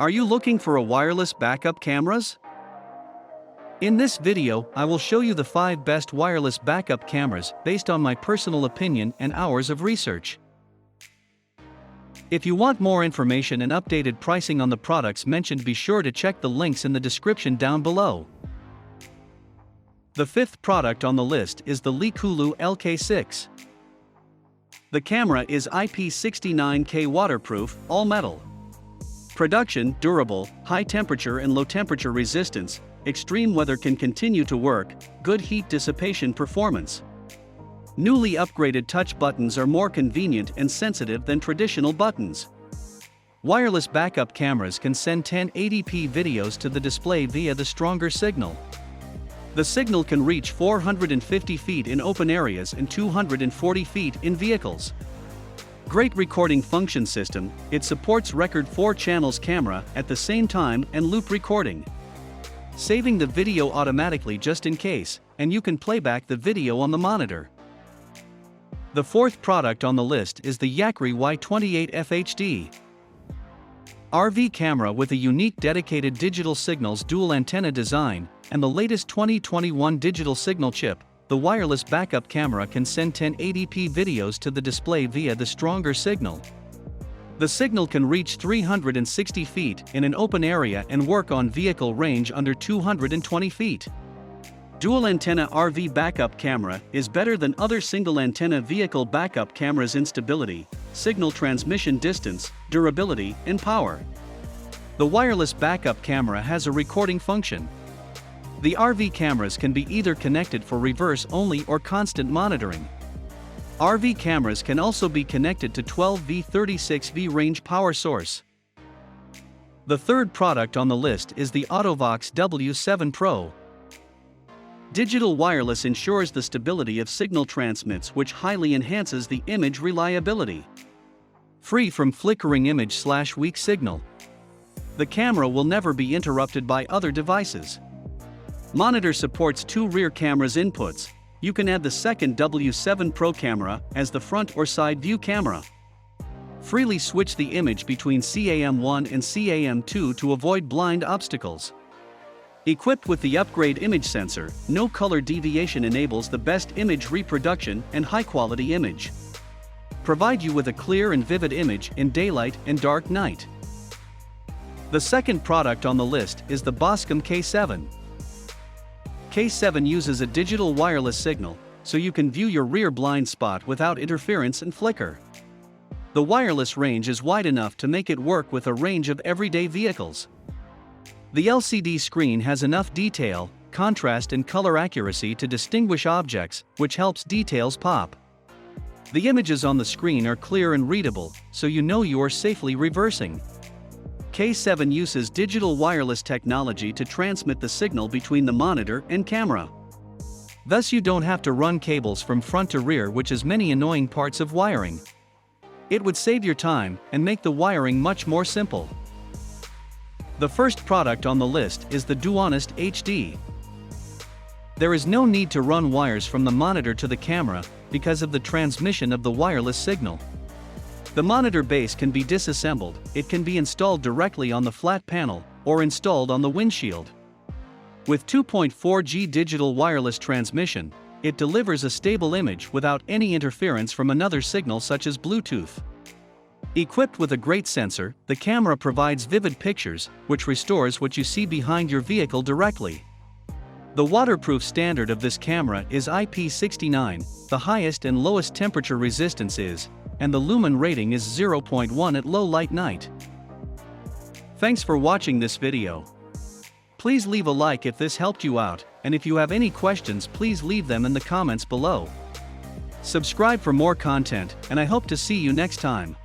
Are you looking for a wireless backup cameras? In this video, I will show you the 5 best wireless backup cameras based on my personal opinion and hours of research. If you want more information and updated pricing on the products mentioned, be sure to check the links in the description down below. The 5th product on the list is the hulu LK6. The camera is IP69K waterproof, all metal. Production, durable, high temperature and low temperature resistance, extreme weather can continue to work, good heat dissipation performance. Newly upgraded touch buttons are more convenient and sensitive than traditional buttons. Wireless backup cameras can send 1080p videos to the display via the stronger signal. The signal can reach 450 feet in open areas and 240 feet in vehicles. Great recording function system, it supports record 4 channels camera at the same time and loop recording, saving the video automatically just in case, and you can play back the video on the monitor. The 4th product on the list is the Yakri Y28 FHD. RV camera with a unique dedicated digital signals dual antenna design, and the latest 2021 digital signal chip. The wireless backup camera can send 1080p videos to the display via the stronger signal. The signal can reach 360 feet in an open area and work on vehicle range under 220 feet. Dual antenna RV backup camera is better than other single antenna vehicle backup cameras in stability, signal transmission distance, durability, and power. The wireless backup camera has a recording function. The RV cameras can be either connected for reverse-only or constant monitoring. RV cameras can also be connected to 12V 36V range power source. The 3rd product on the list is the autovox W7 Pro. Digital wireless ensures the stability of signal transmits, which highly enhances the image reliability. Free from flickering image/weak signal. The camera will never be interrupted by other devices. Monitor supports 2 rear cameras inputs. You can add the second W7 Pro camera as the front or side view camera. Freely switch the image between CAM1 and CAM2 to avoid blind obstacles. Equipped with the upgrade image sensor, no color deviation enables the best image reproduction and high-quality image. Provide you with a clear and vivid image in daylight and dark night. The 2nd product on the list is the BOSCOM K7. K7 uses a digital wireless signal, so you can view your rear blind spot without interference and flicker. The wireless range is wide enough to make it work with a range of everyday vehicles. The LCD screen has enough detail, contrast and color accuracy to distinguish objects, which helps details pop. The images on the screen are clear and readable, so you know you are safely reversing. K7 uses digital wireless technology to transmit the signal between the monitor and camera. Thus you don't have to run cables from front to rear, which is many annoying parts of wiring. It would save your time and make the wiring much more simple. The 1st product on the list is the DEWALT HD. There is no need to run wires from the monitor to the camera because of the transmission of the wireless signal. The monitor base can be disassembled, it can be installed directly on the flat panel, or installed on the windshield. With 2.4G digital wireless transmission, it delivers a stable image without any interference from another signal such as Bluetooth. Equipped with a great sensor, the camera provides vivid pictures, which restores what you see behind your vehicle directly. The waterproof standard of this camera is IP69, the highest and lowest temperature resistance is, and the lumen rating is 0.1 at low light night. Thanks for watching this video. Please leave a like if this helped you out, and if you have any questions, please leave them in the comments below. Subscribe for more content, and I hope to see you next time.